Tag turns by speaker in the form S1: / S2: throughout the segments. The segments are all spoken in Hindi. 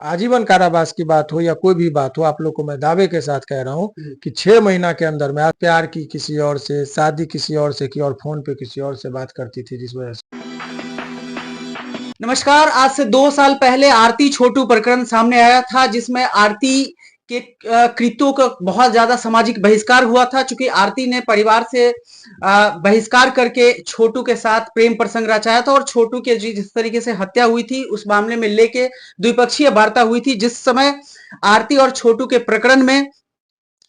S1: आजीवन कारावास की बात हो या कोई भी बात हो, आप लोग को मैं दावे के साथ कह रहा हूँ कि 6 महीना के अंदर में प्यार की किसी और से, शादी किसी और से की और फोन पे किसी और से बात करती थी, जिस वजह से।
S2: नमस्कार। आज से 2 साल पहले आरती छोटू प्रकरण सामने आया था, जिसमें आरती के कृत्यों का बहुत ज्यादा सामाजिक बहिष्कार हुआ था। चूंकि आरती ने परिवार से बहिष्कार करके छोटू के साथ प्रेम प्रसंग रचाया था और छोटू के जिस तरीके से हत्या हुई थी, उस मामले में लेके द्विपक्षीय वार्ता हुई थी। जिस समय आरती और छोटू के प्रकरण में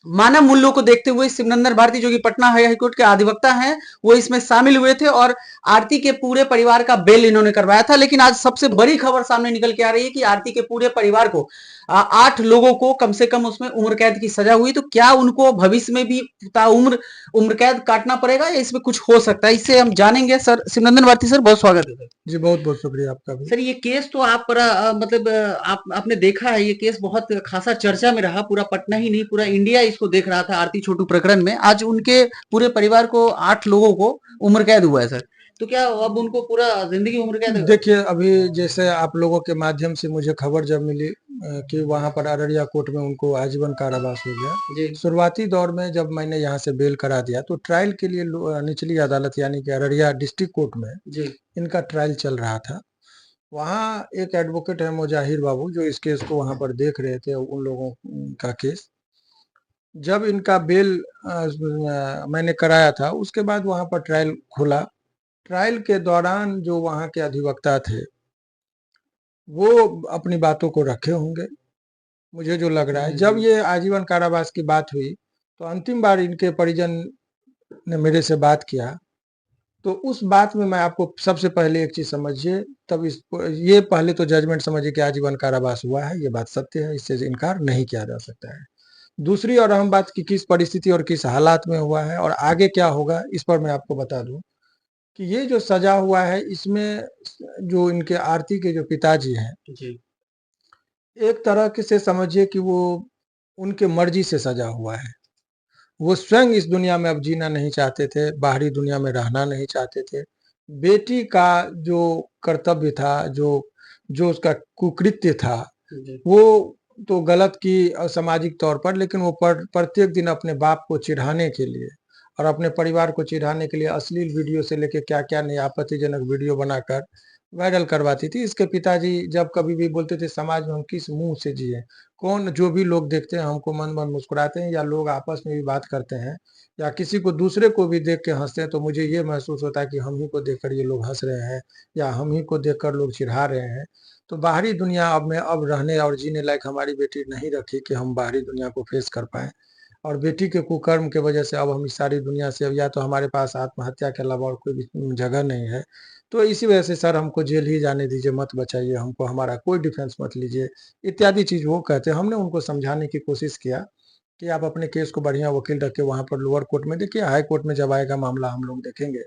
S2: मानव मूल्यों को देखते हुए शिवनंदन भारती, जो कि पटना हाईकोर्ट के अधिवक्ता हैं, वो इसमें शामिल हुए थे और आरती के पूरे परिवार का बेल इन्होंने करवाया था। लेकिन आज सबसे बड़ी खबर सामने निकल के आ रही है कि आरती के पूरे परिवार को 8 लोगों को कम से कम उसमें उम्र कैद की सजा हुई। तो क्या उनको भविष्य में भी ताउम्र उम्र कैद काटना पड़ेगा या इसमें कुछ हो सकता है, इससे हम जानेंगे। सर शिवनंदन भारती सर, बहुत स्वागत है।
S1: जी, बहुत बहुत शुक्रिया आपका भी।
S2: सर, ये केस तो आप पर मतलब आपने देखा है, ये केस बहुत खासा चर्चा में रहा। पूरा पटना ही नहीं, पूरा इंडिया इसको देख रहा था। आरती छोटू प्रकरण में आज उनके पूरे परिवार को 8 लोगों को उम्र कैद हुआ है सर। तो क्या अब उनको पूरा जिंदगी उम्र कैद होगा?
S1: देखिए, अभी जैसे आप लोगों के माध्यम से मुझे खबर जब मिली कि वहां पर अररिया कोर्ट में उनको आजीवन कारावास हो गया।
S2: जी
S1: शुरुआती दौर में जब मैंने यहाँ से बेल करा दिया तो ट्रायल के लिए निचली अदालत यानी कि अररिया डिस्ट्रिक्ट कोर्ट में
S2: जी
S1: इनका ट्रायल चल रहा था। वहाँ एक एडवोकेट है मुजाहिर बाबू, जो इस केस को वहाँ पर देख रहे थे, उन लोगों का केस। जब इनका बेल मैंने कराया था, उसके बाद वहाँ पर ट्रायल खुला। ट्रायल के दौरान जो वहाँ के अधिवक्ता थे, वो अपनी बातों को रखे होंगे, मुझे जो लग रहा है। जब ये आजीवन कारावास की बात हुई तो अंतिम बार इनके परिजन ने मेरे से बात किया, तो उस बात में मैं आपको सबसे पहले एक चीज समझिए, तब इस ये पहले तो जजमेंट समझिए कि आजीवन कारावास हुआ है, ये बात सत्य है, इससे इनकार नहीं किया जा सकता है। दूसरी और अहम बात कि किस परिस्थिति और किस हालात में हुआ है और आगे क्या होगा, इस पर मैं आपको बता दूं कि ये जो सजा हुआ है, इसमें जो इनके आरती के जो पिताजी हैं,
S2: जी
S1: एक तरह के से समझिए कि वो उनके मर्जी से सजा हुआ है। वो स्वयं इस दुनिया में अब जीना नहीं चाहते थे, बाहरी दुनिया में रहना नहीं चाहते थे। बेटी का जो कर्तव्य था, जो जो उसका कुकृत्य था,
S2: जी
S1: वो तो गलत की सामाजिक तौर पर, लेकिन वो प्रत्येक दिन अपने बाप को चिढ़ाने के लिए और अपने परिवार को चिढ़ाने के लिए अश्लील वीडियो से लेके क्या-क्या नहीं आपत्तिजनक वीडियो बनाकर वायरल करवाती थी। इसके पिताजी जब कभी भी बोलते थे, समाज में हम किस मुँह से जिए? कौन जो भी लोग देखते हैं हमको मन-मन मुस्कुराते हैं, या लोग आपस में भी बात करते हैं या किसी को दूसरे को भी देख के हँसते हैं, तो मुझे ये महसूस होता है कि हम ही को देखकर ये लोग हँस रहे हैं या हम ही को देखकर लोग चिढ़ा रहे हैं। तो बाहरी दुनिया अब रहने और जीने लायक हमारी बेटी नहीं रखी कि हम बाहरी दुनिया को फेस कर पाएँ। और बेटी के कुकर्म की वजह से अब हम इस सारी दुनिया से, अब या तो हमारे पास आत्महत्या के अलावा और कोई भी जगह नहीं है। तो इसी वजह से सर हमको जेल ही जाने दीजिए, मत बचाइए हमको, हमारा कोई डिफेंस मत लीजिए, इत्यादि चीज़ वो कहते हैं। हमने उनको समझाने की कोशिश किया कि आप अपने केस को बढ़िया वकील रख के वहाँ पर लोअर कोर्ट में देखिए, हाई कोर्ट में जब आएगा मामला हम लोग देखेंगे।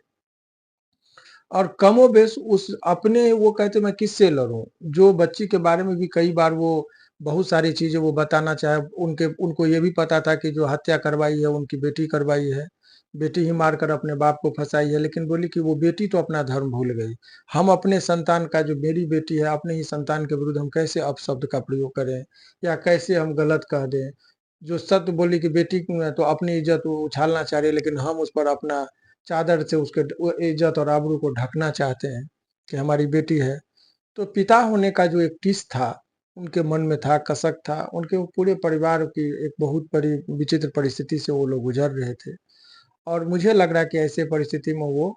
S1: और कमोबेश उस अपने वो कहते मैं किससे लड़ूं, जो बच्ची के बारे में भी कई बार वो बहुत सारी चीजें वो बताना चाहे, उनके उनको ये भी पता था कि जो हत्या करवाई है उनकी बेटी करवाई है, बेटी ही मारकर अपने बाप को फंसाई है, लेकिन बोली कि वो बेटी तो अपना धर्म भूल गई। हम अपने संतान का, जो मेरी बेटी है, अपने ही संतान के विरुद्ध हम कैसे अपशब्द का प्रयोग करें या कैसे हम गलत कह दें। जो सत्य बोली कि बेटी तो अपनी इज्जत वो उछालना चाह रही है, लेकिन हम उस पर अपना चादर से उसके वो इज्जत और आबरू को ढकना चाहते हैं कि हमारी बेटी है। तो पिता होने का जो एक टिस था, उनके मन में था, कसक था, उनके वो पूरे परिवार की एक बहुत बड़ी विचित्र परिस्थिति से वो लोग गुजर रहे थे। और मुझे लग रहा है कि ऐसे परिस्थिति में वो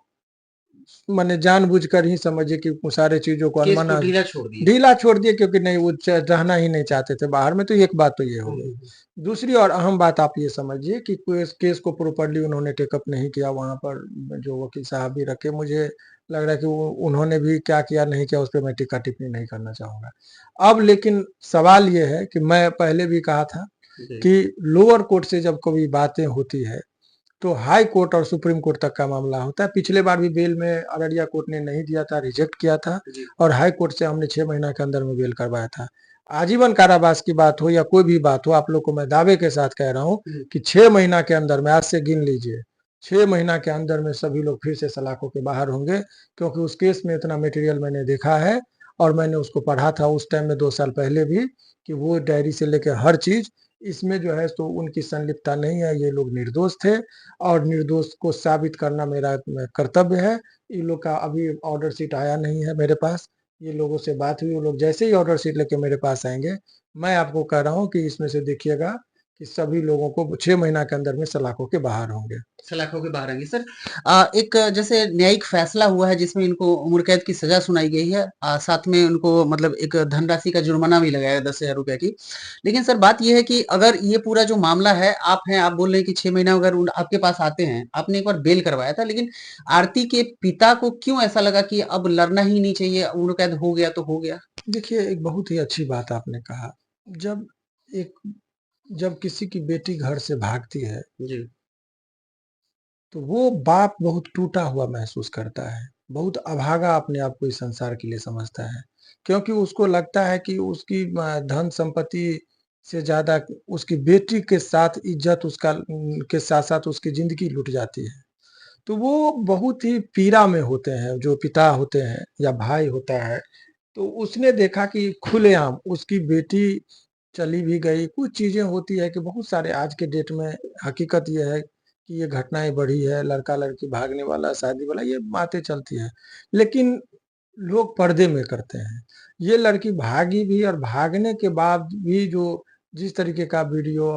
S1: माने जानबूझकर ही समझिए कि वो सारे चीज़ों को
S2: केस को
S1: अनमना
S2: ढीला छोड़ दिए।
S1: ढीला छोड़ दिए, क्योंकि नहीं वो रहना ही नहीं चाहते थे बाहर में। तो एक बात तो ये हो गई।
S2: हम्म।
S1: दूसरी और अहम बात आप ये समझिए कि केस केस को प्रॉपर्ली उन्होंने टेकअप नहीं किया। वहां पर जो वकील साहब भी रखे, मुझे लग रहा है कि वो उन्होंने भी क्या किया नहीं किया उस पर मैं टीका टिप्पणी नहीं करना चाहूंगा। अब लेकिन सवाल ये है कि मैं पहले भी कहा था
S2: जी
S1: कि लोअर कोर्ट से जब कभी बातें होती है तो हाई कोर्ट और सुप्रीम कोर्ट तक का मामला होता है। पिछले बार भी बेल में अररिया कोर्ट ने नहीं दिया था, रिजेक्ट किया था,
S2: जी
S1: और हाई कोर्ट से हमने 6 महीना के अंदर में बेल करवाया था। आजीवन कारावास की बात हो या कोई भी बात हो, आप लोग को मैं दावे के साथ कह रहा हूँ कि 6 महीना के अंदर में, आज से गिन लीजिए, 6 महीना के अंदर में सभी लोग फिर से सलाखों के बाहर होंगे, क्योंकि उस केस में इतना मटेरियल मैंने देखा है और मैंने उसको पढ़ा था उस टाइम में 2 साल पहले भी, कि वो डायरी से लेके हर चीज़ इसमें जो है तो उनकी संलिप्तता नहीं है, ये लोग निर्दोष थे और निर्दोष को साबित करना मेरा कर्तव्य है। इन लोग का अभी ऑर्डर शीट आया नहीं है मेरे पास, ये लोगों से बात हुई, वो लोग जैसे ही ऑर्डर शीट लेके मेरे पास आएँगे, मैं आपको कह रहा हूँ कि इसमें से देखिएगा कि सभी लोगों को 6 महीना के अंदर में सलाखों के बाहर होंगे।
S2: सलाखों के बाहर आएंगे सर। एक जैसे न्यायिक फैसला हुआ है जिसमें इनको उम्र कैद की सजा सुनाई गई है, साथ में उनको मतलब एक धनराशि का जुर्माना भी लगाया 10,000 रुपए की। लेकिन सर बात यह है कि अगर ये पूरा जो मामला है, आप बोल रहे हैं कि 6 महीना अगर आपके पास आते हैं, आपने एक बार बेल करवाया था, लेकिन आरती के पिता को क्यों ऐसा लगा कि अब लड़ना ही नहीं चाहिए, उम्र कैद हो गया तो हो गया?
S1: देखिए, एक बहुत ही अच्छी बात आपने कहा। जब एक जब किसी की बेटी घर से भागती है,
S2: जी।
S1: तो वो बाप बहुत टूटा हुआ महसूस करता है, बहुत अभागा अपने आप को इस संसार के लिए समझता है। क्योंकि उसको लगता है कि उसकी धन संपत्ति से ज़्यादा उसकी बेटी के साथ इज़्ज़त उसका के साथ-साथ उसकी ज़िंदगी लुट जाती है। तो वो बहुत ही पीड़ा में होते हैं, जो पिता होते हैं या भाई होता है। तो उसने देखा कि खुलेआम उसकी बेटी चली भी गई, कुछ चीज़ें होती है कि बहुत सारे आज के डेट में हकीकत ये है कि ये घटनाएँ बढ़ी है, लड़का-लड़की भागने वाला, शादी वाला, ये बातें चलती हैं। लेकिन लोग पर्दे में करते हैं। ये लड़की भागी भी और भागने के बाद भी जो जिस तरीके का वीडियो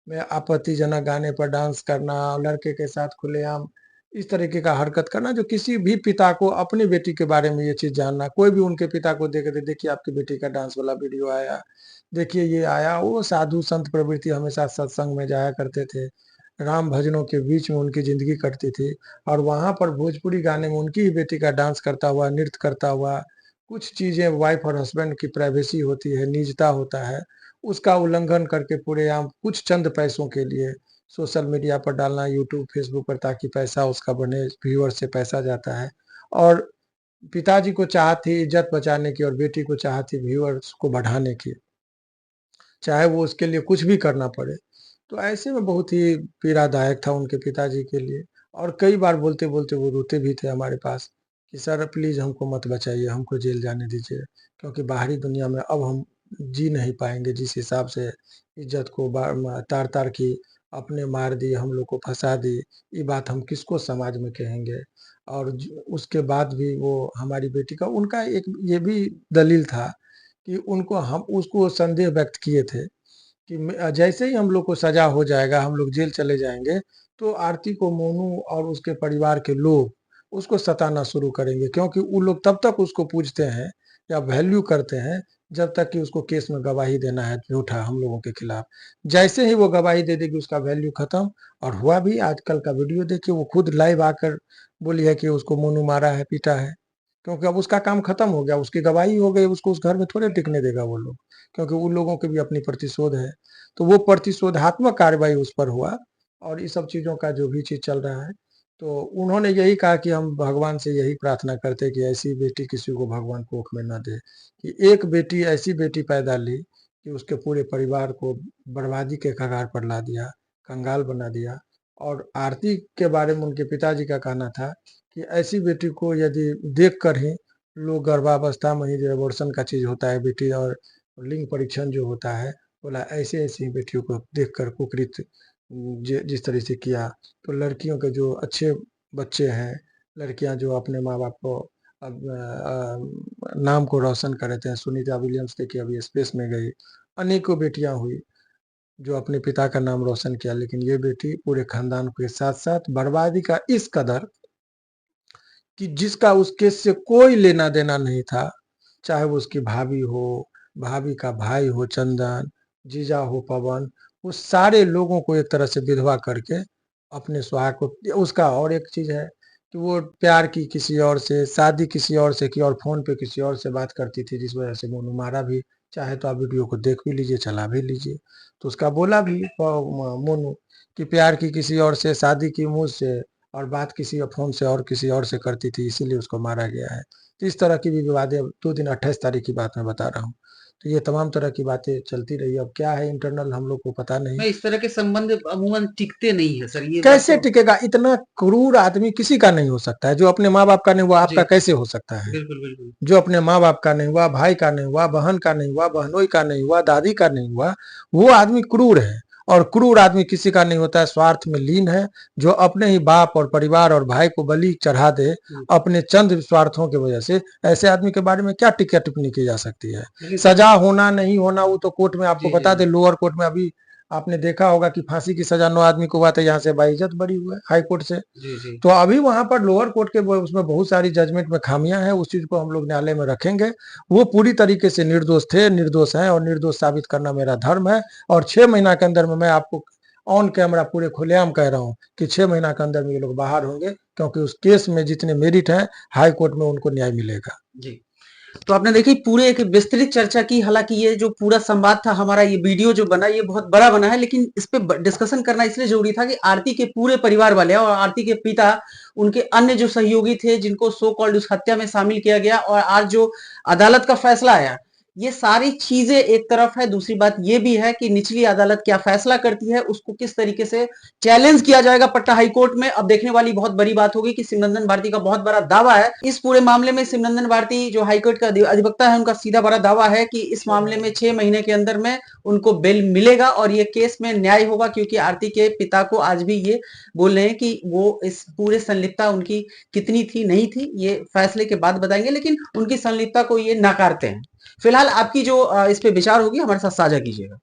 S1: में आपत्तिजनक गाने पर डांस करना, लड़के के साथ खुलेआम इस तरीके का हरकत करना, जो किसी भी पिता को अपनी बेटी के बारे में ये चीज़ जानना, कोई भी उनके पिता को देख के देखिए आपकी बेटी का डांस वाला वीडियो आया, देखिए ये आया, वो साधु संत प्रवृत्ति हमेशा सत्संग में जाया करते थे। राम भजनों के बीच में उनकी ज़िंदगी कटती थी और वहाँ पर भोजपुरी गाने में उनकी ही बेटी का डांस करता हुआ, नृत्य करता हुआ, कुछ चीज़ें वाइफ़ और हस्बैंड की प्राइवेसी होती है, निजता होता है, उसका उल्लंघन करके पूरेआम कुछ चंद पैसों के लिए सोशल मीडिया पर डालना, यूट्यूब, फेसबुक पर, ताकि पैसा उसका बने, व्यूअर से पैसा जाता है। और पिताजी को चाह थी इज़्ज़त बचाने की और बेटी को चाह थी व्यूअर्स को बढ़ाने की, चाहे वो उसके लिए कुछ भी करना पड़े। तो ऐसे में बहुत ही पीड़ादायक था उनके पिताजी के लिए और कई बार बोलते-बोलते वो रोते भी थे हमारे पास कि सर प्लीज़ हमको मत बचाइए, हमको जेल जाने दीजिए, क्योंकि बाहरी दुनिया में अब हम जी नहीं पाएँगे जिस हिसाब से इज़्ज़त को तार-तार की आपने मार दी, हम लोग को फँसा दी, ये बात हम किसको समाज में कहेंगे? और उसके बाद भी वो हमारी बेटी का उनका एक ये भी दलील था कि उनको हम उसको संदेह व्यक्त किए थे कि जैसे ही हम लोग को सज़ा हो जाएगा, हम लोग जेल चले जाएँगे, तो आरती को मोनू और उसके परिवार के लोग उसको सताना शुरू करेंगे, क्योंकि वो लोग तब तक उसको पूजते हैं या वैल्यू करते हैं, जब तक कि उसको केस में गवाही देना है झूठा हम लोगों के खिलाफ। जैसे ही वो गवाही दे देगी, उसका वैल्यू खत्म। और हुआ भी, आजकल का वीडियो देखिए, वो खुद लाइव आकर बोली है कि उसको मोनू मारा है, पीटा है, क्योंकि अब उसका काम खत्म हो गया, उसकी गवाही हो गई, उसको उस घर में थोड़े टिकने देगा वो लोग, क्योंकि उन लोगों की भी अपनी प्रतिशोध है। तो वो प्रतिशोधात्मक कार्रवाई उस पर हुआ और ये सब चीज़ों का जो भी चीज़ चल रहा है, तो उन्होंने यही कहा कि हम भगवान से यही प्रार्थना करते हैं कि ऐसी बेटी किसी को भगवान कोख में ना दे, कि एक बेटी ऐसी बेटी पैदा ली कि उसके पूरे परिवार को बर्बादी के कगार पर ला दिया, कंगाल बना दिया। और आरती के बारे में उनके पिताजी का कहना था कि ऐसी बेटी को यदि देखकर ही लोग गर्भावस्था में ही जो अबॉर्शन का चीज़ होता है बेटी और लिंग परीक्षण जो होता है, बोला ऐसी-ऐसी बेटियों को देखकर कुकृत जिस तरह से किया, तो लड़कियों के जो अच्छे बच्चे हैं, लड़कियां जो अपने माँ-बाप को अब नाम को रोशन कर रहे थे, सुनीता विलियम्स देखिए अभी स्पेस में गई, अनेकों बेटियां हुई जो अपने पिता का नाम रोशन किया, लेकिन ये बेटी पूरे खानदान के साथ-साथ बर्बादी का इस कदर कि जिसका उस केस से कोई लेना-देना नहीं था, चाहे वो उसकी भाभी हो, भाभी का भाई हो चंदन, जीजा हो पवन, वो सारे लोगों को एक तरह से विधवा करके अपने सुहाग को उसका और एक चीज़ है कि वो प्यार की किसी और से, शादी किसी और से की और फ़ोन पे किसी और से बात करती थी, जिस वजह से मोनू मारा भी। चाहे तो आप वीडियो को देख भी लीजिए, चला भी लीजिए। तो उसका बोला भी मोनू कि प्यार की किसी और से, शादी की मुझसे और बात किसी फ़ोन से और किसी और से करती थी, इसीलिए उसको मारा गया है। तो इस तरह की भी विवादें 2 दिन 28 तारीख की बात मैं बता रहा हूँ। तो ये तमाम तरह की बातें चलती रही। अब क्या है इंटरनल हम लोग को पता नहीं।
S2: मैं इस तरह के संबंध अमूमन टिकते नहीं है सर, ये बात
S1: कैसे
S2: तो
S1: टिकेगा? इतना क्रूर आदमी किसी का नहीं हो सकता है। जो अपने माँ बाप का नहीं हुआ
S2: जी,
S1: आपका कैसे हो सकता है?
S2: बिल्कुल, बिल्कुल।
S1: जो अपने माँ बाप का नहीं हुआ, भाई का नहीं हुआ, बहन का नहीं हुआ, बहनोई का नहीं हुआ, दादी का नहीं हुआ, वो आदमी क्रूर है। और क्रूर आदमी किसी का नहीं होता है, स्वार्थ में लीन है। जो अपने ही बाप और परिवार और भाई को बलि चढ़ा दे
S2: हुँ,
S1: अपने चंद स्वार्थों की वजह से, ऐसे आदमी के बारे में क्या टिक्का टिप्पणी की जा सकती है?
S2: लेकिन सर
S1: सजा होना नहीं होना वो तो कोर्ट में, आपको
S2: जी, जी,
S1: बता
S2: जी।
S1: दे लोअर कोर्ट में अभी आपने देखा होगा कि फांसी की सजा 9 आदमी को हुआ था, यहाँ से बाइज्जत बरी हुआ है हाई कोर्ट से।
S2: जी, जी।
S1: तो अभी वहां पर लोअर कोर्ट के उसमें बहुत सारी जजमेंट में खामियां हैं, उस चीज को हम लोग न्यायालय में रखेंगे। वो पूरी तरीके से निर्दोष थे, निर्दोष हैं, और निर्दोष साबित करना मेरा धर्म है। और 6 महीना के अंदर में मैं आपको ऑन कैमरा पूरे खुलेआम कह रहा हूँ कि 6 महीना के अंदर में ये लोग बाहर होंगे, क्योंकि उस केस में जितने मेरिट हैं हाई कोर्ट में उनको न्याय मिलेगा।
S2: जी। तो आपने देखी पूरे एक विस्तृत चर्चा की, हालांकि ये जो पूरा संवाद था हमारा, ये वीडियो जो बना ये बहुत बड़ा बना है, लेकिन इस पे डिस्कशन करना इसलिए जरूरी था कि आरती के पूरे परिवार वाले और आरती के पिता, उनके अन्य जो सहयोगी थे जिनको सो कॉल्ड उस हत्या में शामिल किया गया, और आज जो अदालत का फैसला आया, ये सारी चीजें एक तरफ है। दूसरी बात ये भी है कि निचली अदालत क्या फैसला करती है, उसको किस तरीके से चैलेंज किया जाएगा पटना हाईकोर्ट में। अब देखने वाली बहुत बड़ी बात होगी कि सिमरन भारती का बहुत बड़ा दावा है इस पूरे मामले में। सिमरन भारती जो हाईकोर्ट का अधिवक्ता है, उनका सीधा बड़ा दावा है कि इस मामले में 6 महीने के अंदर में उनको बेल मिलेगा और ये केस में न्याय होगा, क्योंकि आरती के पिता को आज भी ये बोल रहे हैं कि वो इस पूरे संलिप्तता उनकी कितनी थी नहीं थी ये फैसले के बाद बताएंगे, लेकिन उनकी संलिप्तता को ये नकारते हैं। फिलहाल आपकी जो इस पे विचार होगी हमारे साथ साझा कीजिएगा।